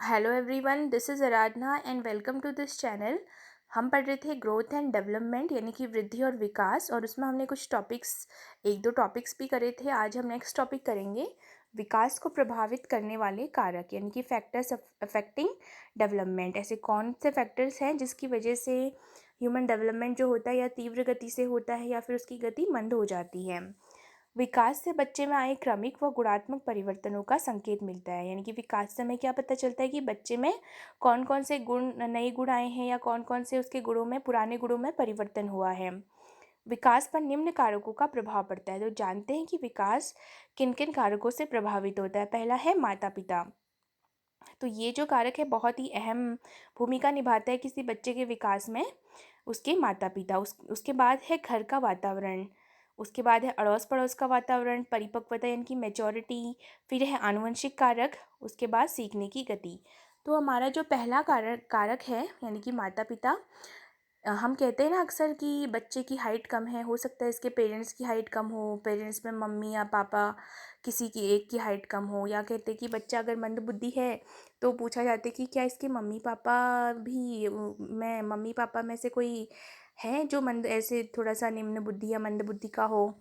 Hello everyone, this is Aradhana and welcome to this channel. हम पढ़ रहे थे ग्रोथ एंड डेवलपमेंट यानी कि वृद्धि और विकास, और उसमें हमने कुछ टॉपिक्स, एक दो टॉपिक्स भी करे थे। आज हम नेक्स्ट टॉपिक करेंगे विकास को प्रभावित करने वाले कारक यानी कि फैक्टर्स अफेक्टिंग डेवलपमेंट। ऐसे कौन से फैक्टर्स हैं जिसकी वजह से ह्यूमन डेवलपमेंट जो होता है या तीव्र गति से होता है या फिर उसकी गति मंद हो जाती है। विकास से बच्चे में आए क्रमिक व गुणात्मक परिवर्तनों का संकेत मिलता है। यानी कि विकास से हमें क्या पता चलता है कि बच्चे में कौन कौन से गुण, नए गुण आए हैं या कौन कौन से उसके गुणों में, पुराने गुणों में परिवर्तन हुआ है। विकास पर निम्न कारकों का प्रभाव पड़ता है। तो जानते हैं कि विकास किन किन कारकों से प्रभावित होता है। पहला है माता पिता। तो ये जो कारक है बहुत ही अहम भूमिका निभाता है किसी बच्चे के विकास में, उसके माता पिता। उसके बाद है घर का वातावरण, उसके बाद है अड़ोस पड़ोस का वातावरण, परिपक्वता यानी कि मैच्योरिटी, फिर है आनुवंशिक कारक, उसके बाद सीखने की गति। तो हमारा जो पहला कारक है यानी कि माता पिता, हम कहते हैं ना अक्सर कि बच्चे की हाइट कम है, हो सकता है इसके पेरेंट्स की हाइट कम हो, पेरेंट्स में मम्मी या पापा किसी की एक की हाइट कम हो, या कहते हैं कि बच्चा अगर मंदबुद्धि है तो पूछा जाता है कि क्या इसके मम्मी पापा में से कोई है जो मंद, ऐसे थोड़ा सा निम्न बुद्धि या मंद बुद्धि का हो।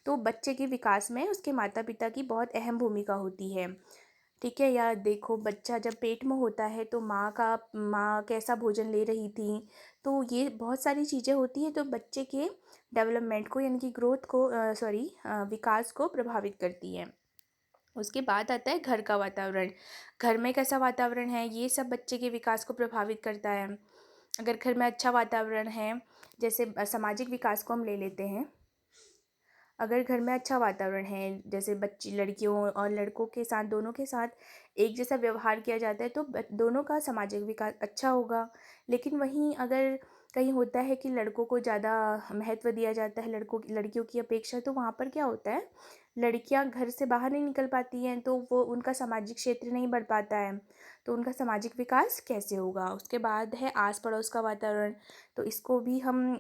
तो बच्चे के विकास में उसके माता पिता की बहुत अहम भूमिका होती है। ठीक है। या देखो, बच्चा जब पेट में होता है तो माँ कैसा भोजन ले रही थी, तो ये बहुत सारी चीज़ें होती हैं तो बच्चे के डेवलपमेंट को यानी कि ग्रोथ को, विकास को प्रभावित करती है। उसके बाद आता है घर का वातावरण। घर में कैसा वातावरण है, ये सब बच्चे के विकास को प्रभावित करता है। अगर घर में अच्छा वातावरण है, जैसे सामाजिक विकास को हम ले लेते हैं। अगर घर में अच्छा वातावरण है, जैसे बच्ची लड़कियों और लड़कों के साथ, दोनों के साथ एक जैसा व्यवहार किया जाता है, तो दोनों का सामाजिक विकास अच्छा होगा। लेकिन वहीं अगर कहीं होता है कि लड़कों को ज़्यादा महत्व दिया जाता है लड़कियों की अपेक्षा, तो वहाँ पर क्या होता है, लड़कियाँ घर से बाहर नहीं निकल पाती हैं, तो वो उनका सामाजिक क्षेत्र नहीं बढ़ पाता है, तो उनका सामाजिक विकास कैसे होगा। उसके बाद है आस पड़ोस का वातावरण। तो इसको भी हम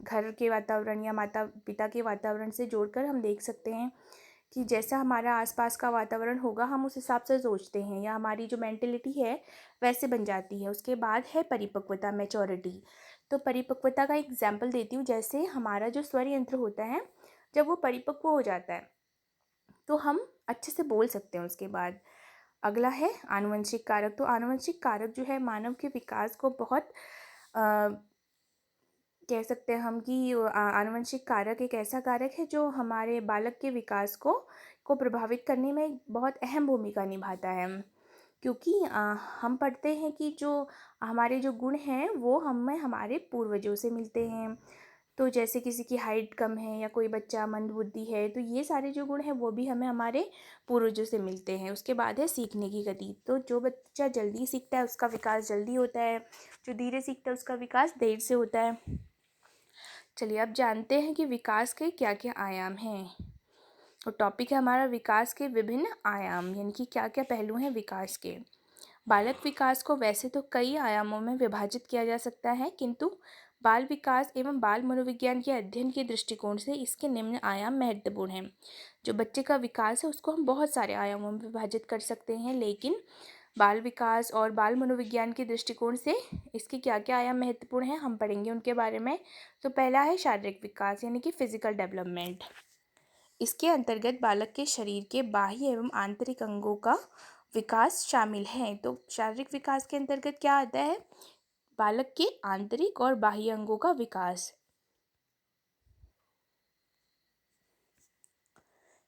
घर के वातावरण या माता पिता के वातावरण से जोड़कर हम देख सकते हैं कि जैसा हमारा आसपास का वातावरण होगा हम उस हिसाब से सोचते हैं, या हमारी जो मेंटेलिटी है वैसे बन जाती है। उसके बाद है परिपक्वता, मैच्योरिटी। तो परिपक्वता का एग्जाम्पल देती हूँ। जैसे हमारा जो स्वर यंत्र होता है, जब वो परिपक्व हो जाता है तो हम अच्छे से बोल सकते हैं। उसके बाद अगला है आनुवंशिक कारक। तो आनुवंशिक कारक जो है मानव के विकास को बहुत कह सकते हैं हम कि आनुवंशिक कारक एक ऐसा कारक है जो हमारे बालक के विकास को प्रभावित करने में एक बहुत अहम भूमिका निभाता है। क्योंकि हम पढ़ते हैं कि जो हमारे जो गुण हैं वो हमें हमारे पूर्वजों से मिलते हैं। तो जैसे किसी की हाइट कम है या कोई बच्चा मंदबुद्धि है, तो ये सारे जो गुण हैं वो भी हमें हमारे पूर्वजों से मिलते हैं। उसके बाद है सीखने की गति। तो जो बच्चा जल्दी सीखता है उसका विकास जल्दी होता है, जो धीरे सीखता है उसका विकास देर से होता है। चलिए अब जानते हैं कि विकास के क्या क्या आयाम हैं। और टॉपिक है हमारा विकास के विभिन्न आयाम, यानी कि क्या क्या पहलू हैं विकास के। बालक विकास को वैसे तो कई आयामों में विभाजित किया जा सकता है, किंतु बाल विकास एवं बाल मनोविज्ञान के अध्ययन के दृष्टिकोण से इसके निम्न आयाम महत्वपूर्ण हैं। जो बच्चे का विकास है उसको हम बहुत सारे आयामों में विभाजित कर सकते हैं, लेकिन बाल विकास और बाल मनोविज्ञान के दृष्टिकोण से इसके क्या क्या आयाम महत्वपूर्ण हैं हम पढ़ेंगे उनके बारे में। तो पहला है शारीरिक विकास यानी कि फिजिकल डेवलपमेंट। इसके अंतर्गत बालक के शरीर के बाह्य एवं आंतरिक अंगों का विकास शामिल है। तो शारीरिक विकास के अंतर्गत क्या आता है, बालक के आंतरिक और बाह्य अंगों का विकास।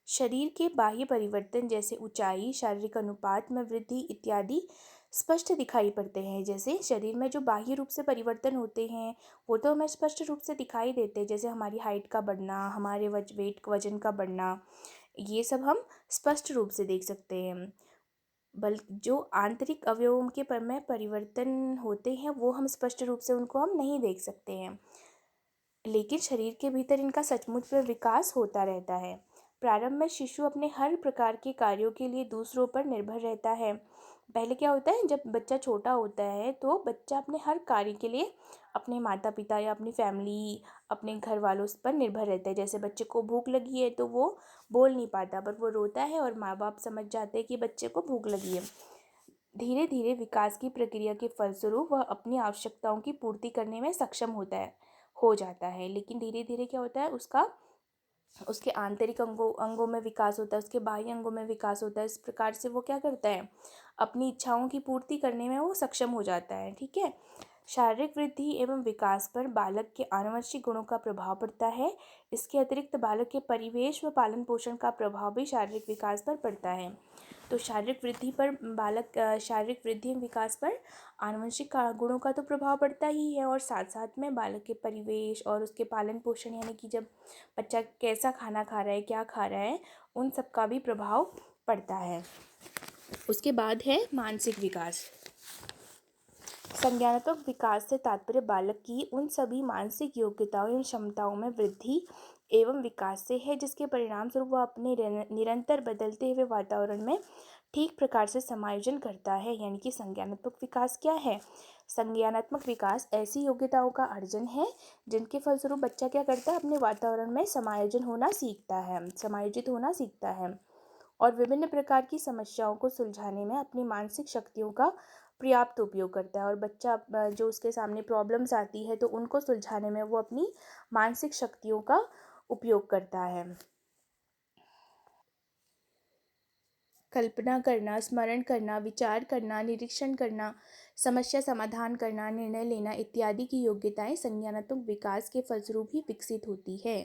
शरीर के बाह्य परिवर्तन जैसे ऊंचाई, शारीरिक अनुपात में वृद्धि इत्यादि स्पष्ट दिखाई पड़ते हैं। जैसे शरीर में जो बाह्य रूप से परिवर्तन होते हैं वो तो हमें स्पष्ट रूप से दिखाई देते हैं, जैसे हमारी हाइट का बढ़ना, हमारे वजन का बढ़ना, ये सब हम स्पष्ट रूप से देख सकते हैं। जो आंतरिक अवयवों के पर में परिवर्तन होते हैं वो हम स्पष्ट रूप से उनको हम नहीं देख सकते हैं, लेकिन शरीर के भीतर इनका सचमुच में विकास होता रहता है। प्रारंभ में शिशु अपने हर प्रकार के कार्यों के लिए दूसरों पर निर्भर रहता है। पहले क्या होता है, जब बच्चा छोटा होता है तो बच्चा अपने हर कार्य के लिए अपने माता पिता या अपनी फैमिली, अपने घर वालों पर निर्भर रहता है। जैसे बच्चे को भूख लगी है तो वो बोल नहीं पाता पर वो रोता है और माँ बाप समझ जाते हैं कि बच्चे को भूख लगी है। धीरे धीरे विकास की प्रक्रिया के फलस्वरूप वह अपनी आवश्यकताओं की पूर्ति करने में सक्षम हो जाता है। लेकिन धीरे धीरे क्या होता है, उसके आंतरिक अंगों में विकास होता है, उसके बाह्य अंगों में विकास होता है। इस प्रकार से वो क्या करता है, अपनी इच्छाओं की पूर्ति करने में वो सक्षम हो जाता है। ठीक है। शारीरिक वृद्धि एवं विकास पर बालक के आनुवंशिक गुणों का प्रभाव पड़ता है। इसके अतिरिक्त बालक के परिवेश व पालन पोषण का प्रभाव भी शारीरिक विकास पर पड़ता है। तो शारीरिक वृद्धि एवं विकास पर आनुवंशिक गुणों का तो प्रभाव पड़ता ही है, और साथ साथ में बालक के परिवेश और उसके पालन पोषण, यानी कि जब बच्चा कैसा खाना खा रहा है, क्या खा रहा है, उन सब का भी प्रभाव पड़ता है। उसके बाद है मानसिक विकास। संज्ञानात्मक विकास से तात्पर्य बालक की उन सभी मानसिक योग्यताओं एवं क्षमताओं में वृद्धि एवं विकास से है जिसके परिणाम स्वरूप वह अपने निरंतर बदलते हुए वातावरण में ठीक प्रकार से समायोजन करता है। यानी कि संज्ञानात्मक विकास क्या है? संज्ञानात्मक विकास ऐसी योग्यताओं का अर्जन है जिनके फलस्वरूप बच्चा क्या करता है, अपने वातावरण में समायोजित होना सीखता है और विभिन्न प्रकार की समस्याओं को सुलझाने में अपनी मानसिक शक्तियों का पर्याप्त उपयोग करता है। और बच्चा जो उसके सामने प्रॉब्लम्स आती है तो उनको सुलझाने में वो अपनी मानसिक शक्तियों का उपयोग करता है। कल्पना करना, स्मरण करना, विचार करना, निरीक्षण करना, समस्या समाधान करना, निर्णय लेना इत्यादि की योग्यताएं संज्ञानात्मक विकास के फलस्वरूप ही विकसित होती है।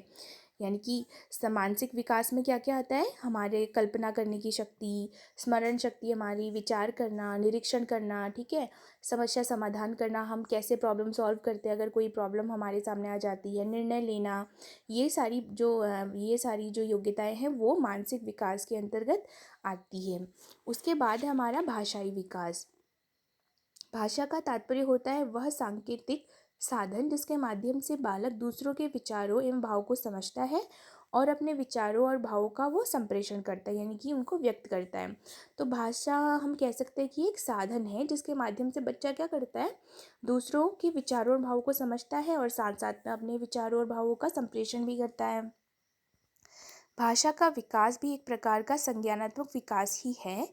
यानी कि मानसिक विकास में क्या क्या आता है, हमारे कल्पना करने की शक्ति, स्मरण शक्ति, हमारी विचार करना, निरीक्षण करना, ठीक है, समस्या समाधान करना, हम कैसे प्रॉब्लम सॉल्व करते हैं अगर कोई प्रॉब्लम हमारे सामने आ जाती है, निर्णय लेना, ये सारी जो योग्यताएं हैं वो मानसिक विकास के अंतर्गत आती है। उसके बाद है हमारा भाषाई विकास। भाषा का तात्पर्य होता है वह सांकेतिक साधन जिसके माध्यम से बालक दूसरों के विचारों एवं भाव को समझता है और अपने विचारों और भावों का वो संप्रेषण करता है, यानी कि उनको व्यक्त करता है। तो भाषा हम कह सकते हैं कि एक साधन है जिसके माध्यम से बच्चा क्या करता है, दूसरों के विचारों और भावों को समझता है और साथ साथ में अपने विचारों और भावों का संप्रेषण भी करता है। भाषा का विकास भी एक प्रकार का संज्ञानात्मक विकास ही है।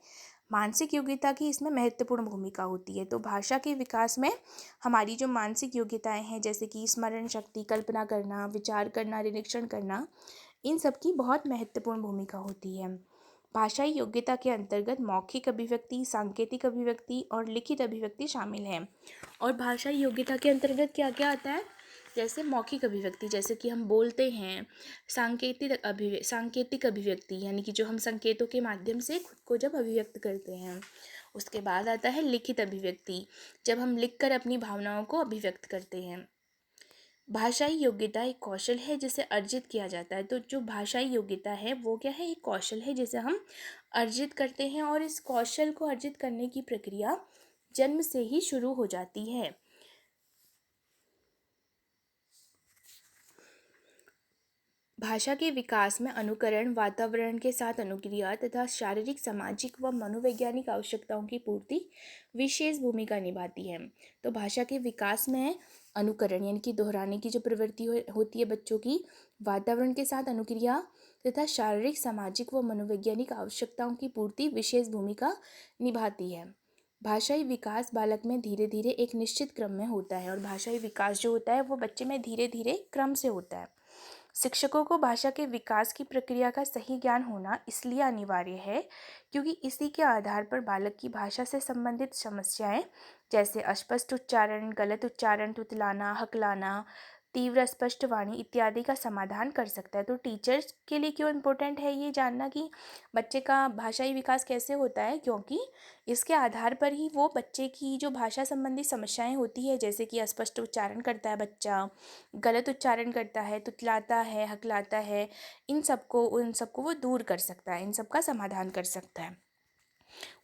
मानसिक योग्यता की इसमें महत्वपूर्ण भूमिका होती है। तो भाषा के विकास में हमारी जो मानसिक योग्यताएं हैं, जैसे कि स्मरण शक्ति, कल्पना करना, विचार करना, निरीक्षण करना, इन सब की बहुत महत्वपूर्ण भूमिका होती है। भाषाई योग्यता के अंतर्गत मौखिक अभिव्यक्ति, सांकेतिक अभिव्यक्ति और लिखित अभिव्यक्ति शामिल हैं। और भाषाई योग्यता के अंतर्गत क्या क्या आता है, जैसे मौखिक अभिव्यक्ति, जैसे कि हम बोलते हैं, सांकेतिक अभिव्यक्ति यानी कि जो हम संकेतों के माध्यम से खुद को जब अभिव्यक्त करते हैं। उसके बाद आता है लिखित अभिव्यक्ति, जब हम लिखकर अपनी भावनाओं को अभिव्यक्त करते हैं। भाषाई योग्यता एक कौशल है जिसे अर्जित किया जाता है। तो जो भाषाई योग्यता है वो क्या है, एक कौशल है जिसे हम अर्जित करते हैं और इस कौशल को अर्जित करने की प्रक्रिया जन्म से ही शुरू हो जाती है। भाषा के विकास में अनुकरण, वातावरण के साथ अनुक्रिया तथा शारीरिक, सामाजिक व मनोवैज्ञानिक आवश्यकताओं की पूर्ति विशेष भूमिका निभाती है। तो भाषा के विकास में अनुकरण यानी कि दोहराने की जो प्रवृत्ति होती है बच्चों की, वातावरण के साथ अनुक्रिया तथा शारीरिक, सामाजिक व मनोवैज्ञानिक आवश्यकताओं की पूर्ति विशेष भूमिका निभाती है। भाषाई विकास बालक में धीरे धीरे एक निश्चित क्रम में होता है, और भाषाई विकास जो होता है वो बच्चे में धीरे धीरे क्रम से होता है। शिक्षकों को भाषा के विकास की प्रक्रिया का सही ज्ञान होना इसलिए अनिवार्य है क्योंकि इसी के आधार पर बालक की भाषा से संबंधित समस्याएं, जैसे अस्पष्ट उच्चारण, गलत उच्चारण, तुतलाना, हकलाना, तीव्र अस्पष्ट वाणी इत्यादि का समाधान कर सकता है। तो टीचर्स के लिए क्यों इम्पोर्टेंट है ये जानना कि बच्चे का भाषाई विकास कैसे होता है, क्योंकि इसके आधार पर ही वो बच्चे की जो भाषा संबंधी समस्याएं होती है, जैसे कि अस्पष्ट उच्चारण करता है बच्चा, गलत उच्चारण करता है, तुतलाता है, हकलाता है, उन सबको वो दूर कर सकता है, इन सब का समाधान कर सकता है।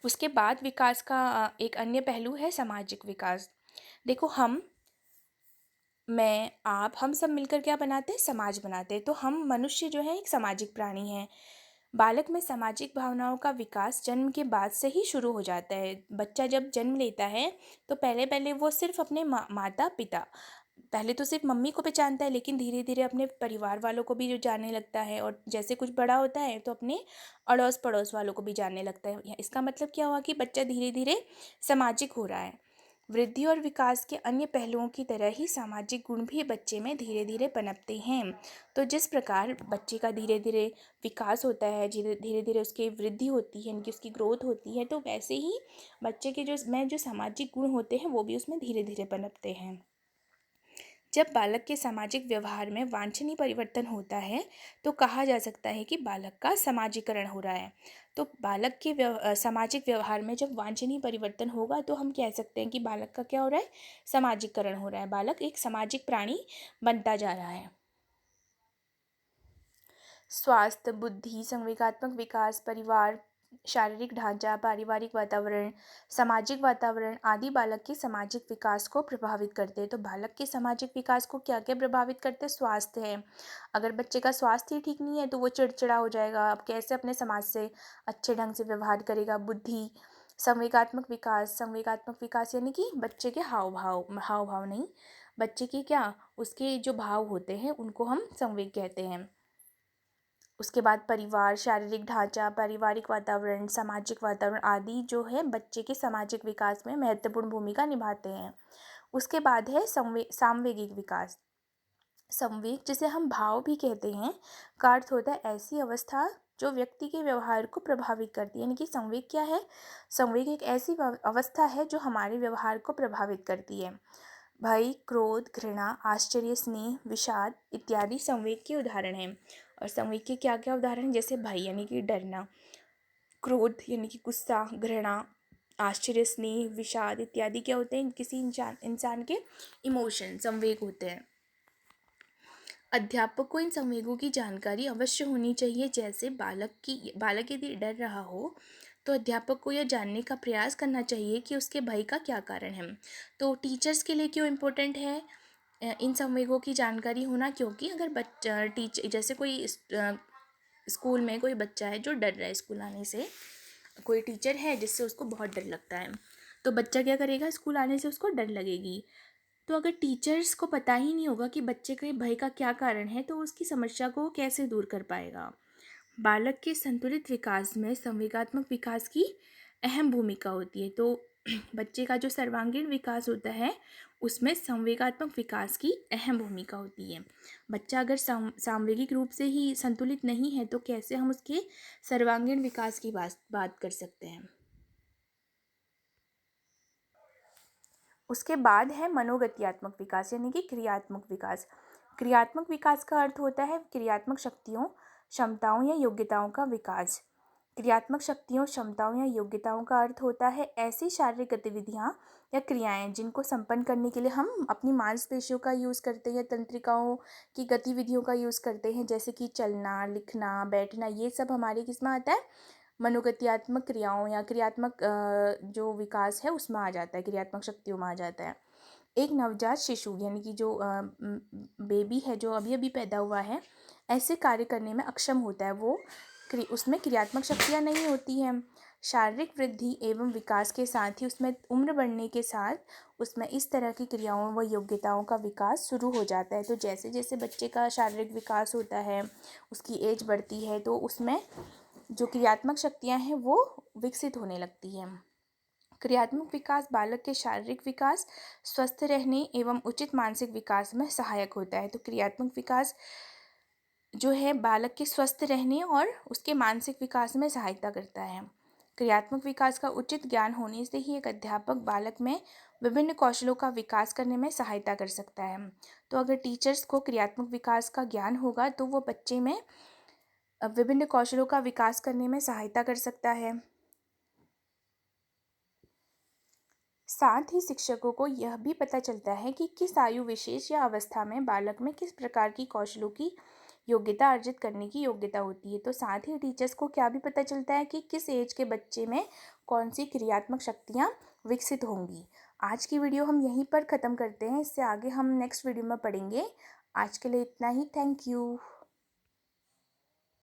उसके बाद विकास का एक अन्य पहलू है सामाजिक विकास। देखो, मैं, आप, हम सब मिलकर क्या बनाते हैं, समाज बनाते हैं। तो हम मनुष्य जो है एक सामाजिक प्राणी हैं। बालक में सामाजिक भावनाओं का विकास जन्म के बाद से ही शुरू हो जाता है। बच्चा जब जन्म लेता है तो पहले पहले वो सिर्फ अपने माता पिता पहले तो सिर्फ मम्मी को पहचानता है, लेकिन धीरे धीरे अपने परिवार वालों को भी जो जानने लगता है, और जैसे कुछ बड़ा होता है तो अपने अड़ोस पड़ोस वालों को भी जानने लगता है। इसका मतलब क्या हुआ कि बच्चा धीरे धीरे सामाजिक हो रहा है। वृद्धि और विकास के अन्य पहलुओं की तरह ही सामाजिक गुण भी बच्चे में धीरे धीरे पनपते हैं। तो जिस प्रकार बच्चे का धीरे धीरे विकास होता है, धीरे धीरे धीरे उसकी वृद्धि होती है, यानी उसकी ग्रोथ होती है, तो वैसे ही बच्चे के जो सामाजिक गुण होते हैं वो भी उसमें धीरे धीरे पनपते हैं। जब बालक के सामाजिक व्यवहार में वांछनीय परिवर्तन होता है तो कहा जा सकता है कि बालक का समाजीकरण हो रहा है। तो बालक के सामाजिक व्यवहार में जब वांछनीय परिवर्तन होगा तो हम कह सकते हैं कि बालक का क्या हो रहा है, समाजीकरण हो रहा है। बालक एक सामाजिक प्राणी बनता जा रहा है। स्वास्थ्य, बुद्धि, संवेगात्मक विकास, परिवार, शारीरिक ढांचा, पारिवारिक वातावरण, सामाजिक वातावरण आदि बालक के सामाजिक विकास को प्रभावित करते हैं। तो बालक के सामाजिक विकास को क्या क्या प्रभावित करते हैं? स्वास्थ्य है। अगर बच्चे का स्वास्थ्य ही ठीक नहीं है तो वो चिड़चिड़ा हो जाएगा, अब कैसे अपने समाज से अच्छे ढंग से व्यवहार करेगा। बुद्धि, संवेगात्मक विकास यानी कि बच्चे के हाव भाव नहीं, बच्चे की क्या, उसके जो भाव होते हैं उनको हम संवेग कहते हैं। उसके बाद परिवार, शारीरिक ढांचा, पारिवारिक वातावरण, सामाजिक वातावरण आदि जो है बच्चे के सामाजिक विकास में महत्वपूर्ण भूमिका निभाते हैं। उसके बाद है सामवेगिक विकास। संवेग, जिसे हम भाव भी कहते हैं, का अर्थ होता है ऐसी अवस्था जो व्यक्ति के व्यवहार को प्रभावित करती है। यानी कि संवेग क्या है? संवेग एक ऐसी अवस्था है जो हमारे व्यवहार को प्रभावित करती है। भय, क्रोध, घृणा, आश्चर्य, स्नेह, विषाद इत्यादि संवेग के उदाहरण हैं। और संवेग के क्या क्या उदाहरण? जैसे भय यानी कि डरना, क्रोध यानी कि गुस्सा, घृणा, आश्चर्य, स्नेह, विषाद इत्यादि क्या होते हैं? किसी इंसान के इमोशन, संवेग होते हैं। अध्यापक को इन संवेगों की जानकारी अवश्य होनी चाहिए। जैसे बालक यदि डर रहा हो तो अध्यापक को यह जानने का प्रयास करना चाहिए कि उसके भय का क्या कारण है। तो टीचर्स के लिए क्यों इम्पोर्टेंट है इन संवेगों की जानकारी होना? क्योंकि अगर बच्चा जैसे कोई स्कूल में कोई बच्चा है जो डर रहा है स्कूल आने से, कोई टीचर है जिससे उसको बहुत डर लगता है, तो बच्चा क्या करेगा? स्कूल आने से उसको डर लगेगी। तो अगर टीचर्स को पता ही नहीं होगा कि बच्चे के भय का क्या कारण है तो उसकी समस्या को कैसे दूर कर पाएगा? बालक के संतुलित विकास में संवेगात्मक विकास की अहम भूमिका होती है। तो बच्चे का जो सर्वांगीण विकास होता है उसमें संवेगात्मक विकास की अहम भूमिका होती है। बच्चा अगर सामवेगिक रूप से ही संतुलित नहीं है तो कैसे हम उसके सर्वांगीण विकास की बात कर सकते हैं? उसके बाद है मनोगत्यात्मक विकास यानी कि क्रियात्मक विकास। क्रियात्मक विकास का अर्थ होता है क्रियात्मक शक्तियों, क्षमताओं या योग्यताओं का विकास। क्रियात्मक शक्तियों, क्षमताओं या योग्यताओं का अर्थ होता है ऐसी शारीरिक गतिविधियाँ या क्रियाएं जिनको संपन्न करने के लिए हम अपनी मांसपेशियों का यूज़ करते हैं, तंत्रिकाओं की गतिविधियों का यूज़ करते हैं, जैसे कि चलना, लिखना, बैठना। ये सब हमारे किस में आता है? मनोगत्यात्मक क्रियाओं या क्रियात्मक जो विकास है उसमें आ जाता है, क्रियात्मक शक्तियों में आ जाता है। एक नवजात शिशु यानी कि जो बेबी है जो अभी अभी पैदा हुआ है, ऐसे कार्य करने में अक्षम होता है। वो उसमें क्रियात्मक शक्तियाँ नहीं होती हैं। शारीरिक वृद्धि एवं विकास के साथ ही उसमें उम्र बढ़ने के साथ उसमें इस तरह की क्रियाओं व योग्यताओं का विकास शुरू हो जाता है। तो जैसे जैसे बच्चे का शारीरिक विकास होता है, उसकी एज बढ़ती है, तो उसमें जो क्रियात्मक शक्तियाँ हैं वो विकसित होने लगती हैं। क्रियात्मक विकास बालक के शारीरिक विकास, स्वस्थ रहने एवं उचित मानसिक विकास में सहायक होता है। तो क्रियात्मक विकास जो है बालक के स्वस्थ रहने और उसके मानसिक विकास में सहायता करता है। क्रियात्मक विकास का उचित ज्ञान होने से ही एक अध्यापक बालक में विभिन्न कौशलों का विकास करने में सहायता कर सकता है। तो अगर टीचर्स को क्रियात्मक विकास का ज्ञान होगा तो वो बच्चे में विभिन्न कौशलों का विकास करने में सहायता कर सकता है। साथ ही शिक्षकों को यह भी पता चलता है कि किस आयु विशेष या अवस्था में बालक में किस प्रकार की कौशलों की योग्यता अर्जित करने की योग्यता होती है। तो साथ ही टीचर्स को क्या भी पता चलता है कि किस एज के बच्चे में कौन सी क्रियात्मक शक्तियाँ विकसित होंगी। आज की वीडियो हम यहीं पर ख़त्म करते हैं, इससे आगे हम नेक्स्ट वीडियो में पढ़ेंगे। आज के लिए इतना ही। Thank you.